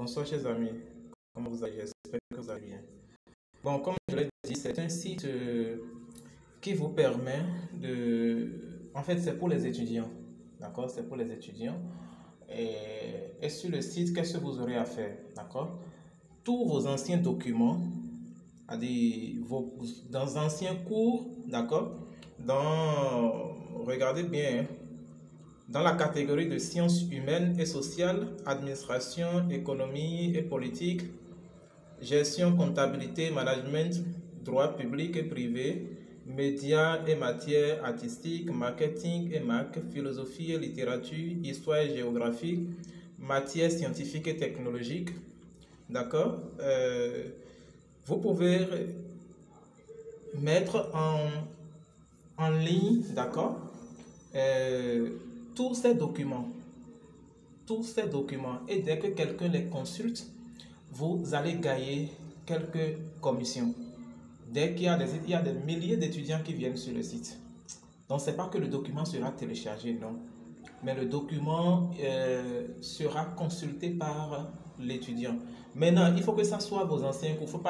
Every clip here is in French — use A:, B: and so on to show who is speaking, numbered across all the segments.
A: Bonsoir chers amis, comment vous allez? J'espère que vous allez bien. Bon, comme je l'ai dit, c'est un site qui vous permet de... En fait, c'est pour les étudiants, d'accord? C'est pour les étudiants. Et sur le site, qu'est-ce que vous aurez à faire, d'accord? Tous vos anciens documents, dans anciens cours, d'accord? Regardez bien, hein, dans la catégorie de sciences humaines et sociales, administration, économie et politique, gestion, comptabilité, management, droit public et privé, médias et matières artistiques, marketing et marque, philosophie et littérature, histoire et géographie, matières scientifiques et technologiques. D'accord? Vous pouvez mettre en ligne, d'accord? Tous ces documents, et dès que quelqu'un les consulte, vous allez gagner quelques commissions. Dès qu'il y a il y a des milliers d'étudiants qui viennent sur le site. Donc, c'est pas que le document sera téléchargé, non. Mais le document sera consulté par l'étudiant. Maintenant, il faut que ça soit vos anciens cours.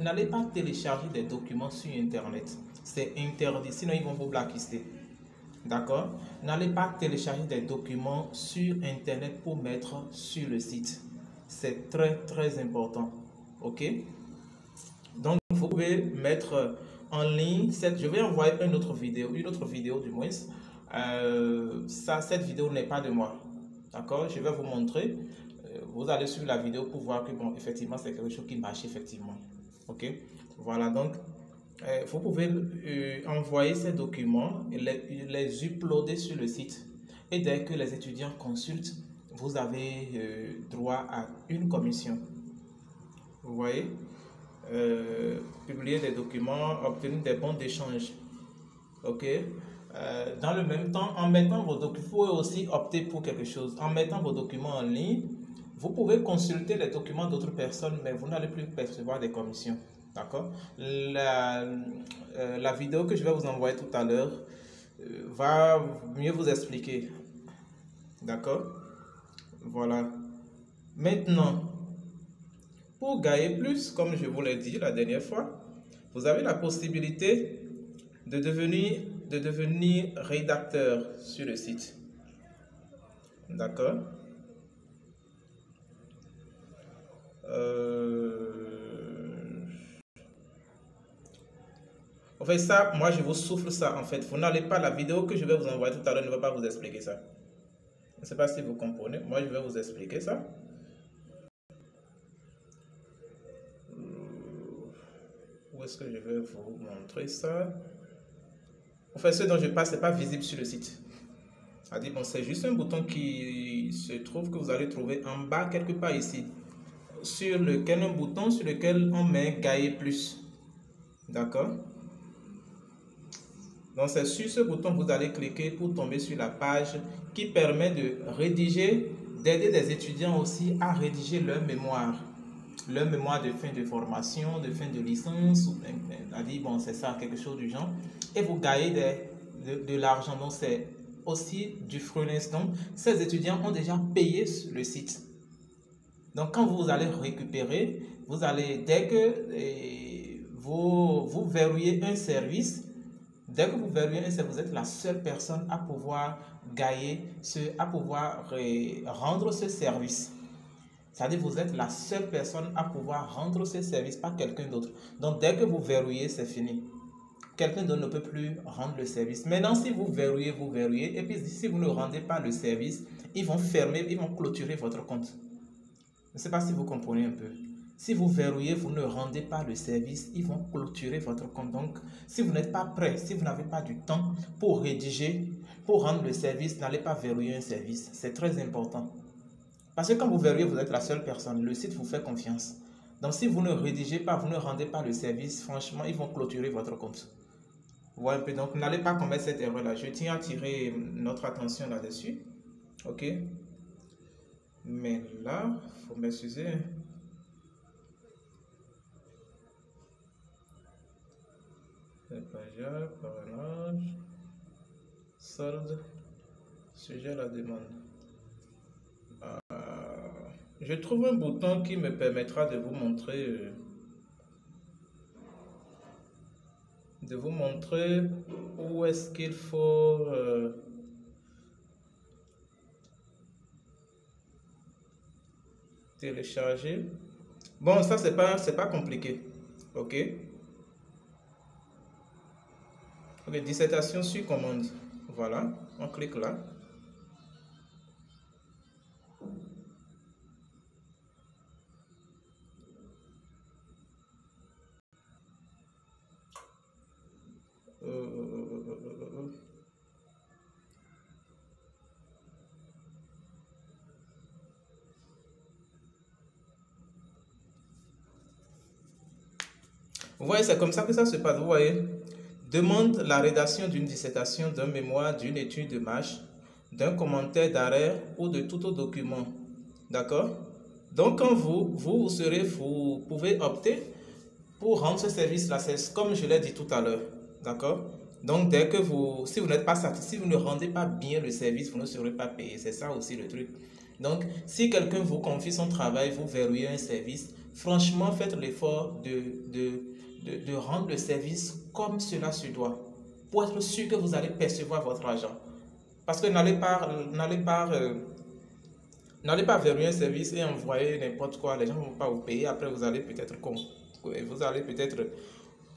A: N'allez pas télécharger des documents sur Internet. C'est interdit, sinon ils vont vous blacklister. D'accord? N'allez pas télécharger des documents sur Internet pour mettre sur le site. C'est très, très important. OK? Donc, vous pouvez mettre en ligne. Je vais envoyer une autre vidéo du moins. Cette vidéo n'est pas de moi. D'accord? Je vais vous montrer. Vous allez suivre la vidéo pour voir que, bon, effectivement, c'est quelque chose qui marche, effectivement. OK? Voilà, donc, vous pouvez envoyer ces documents et les uploader sur le site. Et dès que les étudiants consultent, vous avez droit à une commission. Vous voyez? Publier des documents, obtenir des bons d'échange. OK? Dans le même temps, en mettant vos documents, vous pouvez aussi opter pour quelque chose. En mettant vos documents en ligne, vous pouvez consulter les documents d'autres personnes, mais vous n'allez plus percevoir des commissions. D'accord? La vidéo que je vais vous envoyer tout à l'heure va mieux vous expliquer. D'accord? Voilà. Maintenant, pour gagner plus, comme je vous l'ai dit la dernière fois, vous avez la possibilité de devenir rédacteur sur le site. D'accord? En fait, ça, moi, je vous souffle ça, en fait. Vous n'allez pas, la vidéo que je vais vous envoyer tout à l'heure ne va pas vous expliquer ça. Je ne sais pas si vous comprenez. Moi, je vais vous expliquer ça. Où est-ce que je vais vous montrer ça? En fait, ce dont je parle, ce n'est pas visible sur le site. Bon, c'est juste un bouton qui se trouve que vous allez trouver en bas quelque part ici. Un bouton sur lequel on met gagner plus. D'accord? Donc, c'est sur ce bouton que vous allez cliquer pour tomber sur la page qui permet de rédiger, d'aider des étudiants aussi à rédiger leur mémoire de fin de formation, de fin de licence, bon, c'est ça, quelque chose du genre. Et vous gagnez de l'argent. Donc, c'est aussi du freelance. Donc, ces étudiants ont déjà payé sur le site. Donc, quand vous allez récupérer, dès que vous verrouillez un service, vous êtes la seule personne à pouvoir rendre ce service. C'est-à-dire vous êtes la seule personne à pouvoir rendre ce service, pas quelqu'un d'autre. Donc, dès que vous verrouillez, c'est fini. Quelqu'un d'autre ne peut plus rendre le service. Maintenant, si vous verrouillez, et puis si vous ne rendez pas le service, ils vont clôturer votre compte. Je ne sais pas si vous comprenez un peu. Si vous verrouillez, vous ne rendez pas le service, ils vont clôturer votre compte. Donc, si vous n'êtes pas prêt, si vous n'avez pas du temps pour rédiger, pour rendre le service, n'allez pas verrouiller un service. C'est très important. Parce que quand vous verrouillez, vous êtes la seule personne. Le site vous fait confiance. Donc, si vous ne rédigez pas, vous ne rendez pas le service, franchement, ils vont clôturer votre compte. Voilà un peu. Donc, n'allez pas commettre cette erreur-là. Je tiens à attirer notre attention là-dessus. OK? Mais là, il faut m'excuser. Parrainage, solde, sujet à la demande. je trouve un bouton qui me permettra de vous montrer où est-ce qu'il faut télécharger. Bon, ça c'est pas compliqué. Ok. Ok, dissertation sur commande. Voilà, on clique là. Vous voyez, c'est comme ça que ça se passe. Vous voyez, demande la rédaction d'une dissertation, d'un mémoire, d'une étude de marche, d'un commentaire d'arrêt ou de tout autre document. D'accord? Donc, quand vous pouvez opter pour rendre ce service-là, c'est comme je l'ai dit tout à l'heure. D'accord? Donc, dès que si vous n'êtes pas satisfait, si vous ne rendez pas bien le service, vous ne serez pas payé. C'est ça aussi le truc. Donc, si quelqu'un vous confie son travail, vous verrouillez un service, franchement, faites l'effort de rendre le service comme cela se doit, pour être sûr que vous allez percevoir votre argent. Parce que n'allez pas verrouiller un service et envoyer n'importe quoi, les gens ne vont pas vous payer, après vous allez peut-être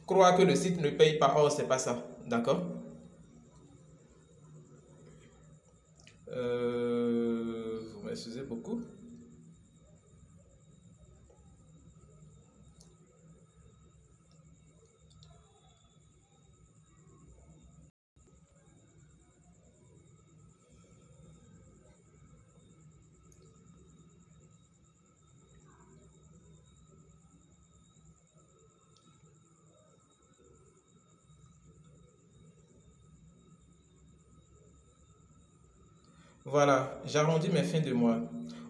A: croire que le site ne paye pas. Oh, c'est pas ça, d'accord? Vous m'excusez beaucoup. Voilà, j'arrondis mes fins de mois.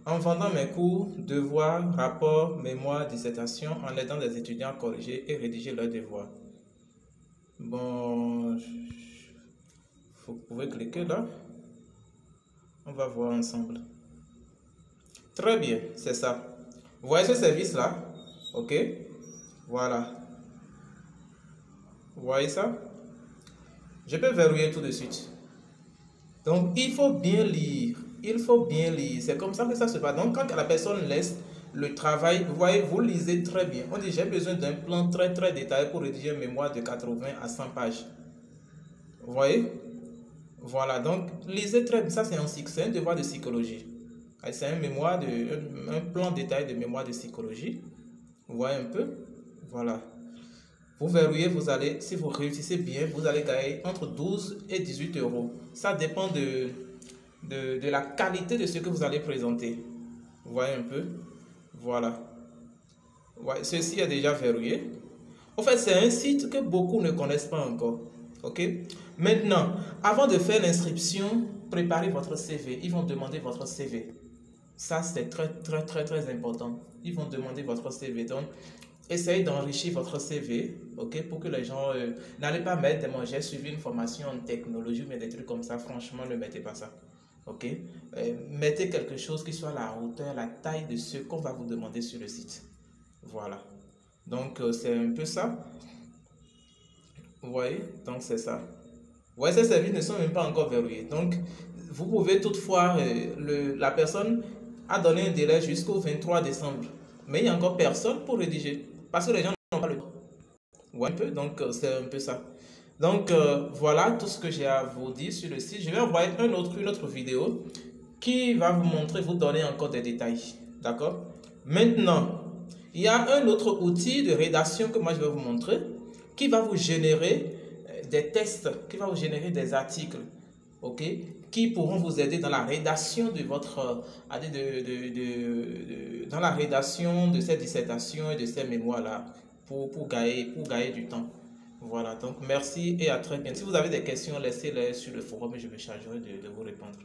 A: En vendant mes cours, devoirs, rapports, mémoires, dissertations, en aidant les étudiants à corriger et rédiger leurs devoirs. Bon, vous pouvez cliquer là. On va voir ensemble. Très bien, c'est ça. Vous voyez ce service-là? Ok. Voilà. Vous voyez ça? Je peux verrouiller tout de suite. Donc, il faut bien lire. Il faut bien lire. C'est comme ça que ça se passe. Donc, quand la personne laisse le travail, vous voyez, vous lisez très bien. On dit, j'ai besoin d'un plan très, très détaillé pour rédiger un mémoire de 80 à 100 pages. Vous voyez? Voilà. Donc, lisez très bien. Ça, c'est un devoir de psychologie. C'est un plan détaillé de mémoire de psychologie. Vous voyez un peu? Voilà. Vous verrouillez, si vous réussissez bien, vous allez gagner entre 12 et 18 euros. Ça dépend de la qualité de ce que vous allez présenter. Vous voyez un peu? Voilà. Ouais, ceci est déjà verrouillé. En fait, c'est un site que beaucoup ne connaissent pas encore. Ok? Maintenant, avant de faire l'inscription, préparez votre CV. Ils vont demander votre CV. Ça, c'est très, très, très, très important. Ils vont demander votre CV. Donc, essayez d'enrichir votre CV, ok, pour que les gens n'allez pas mettre moi j'ai suivi une formation en technologie, mais des trucs comme ça, franchement, ne mettez pas ça, ok. Mettez quelque chose qui soit à la hauteur, la taille de ce qu'on va vous demander sur le site. Voilà. Donc, c'est un peu ça. Vous voyez? Donc, c'est ça. Vous voyez, ces services ne sont même pas encore verrouillés. Donc, vous pouvez toutefois, la personne a donné un délai jusqu'au 23 décembre. Mais il n'y a encore personne pour rédiger. Parce que les gens n'ont pas le temps. Ouais, un peu, donc c'est un peu ça. Donc voilà tout ce que j'ai à vous dire sur le site. Je vais envoyer une autre vidéo qui va vous montrer, vous donner encore des détails. D'accord? Maintenant, il y a un autre outil de rédaction que moi je vais vous montrer qui va vous générer des tests, qui va vous générer des articles. Ok, qui pourront vous aider dans la rédaction de votre dans la rédaction de cette dissertation et de ces mémoires là pour gagner du temps. Voilà, donc merci et à très bientôt. Si vous avez des questions, laissez-les sur le forum et je me chargerai de vous répondre.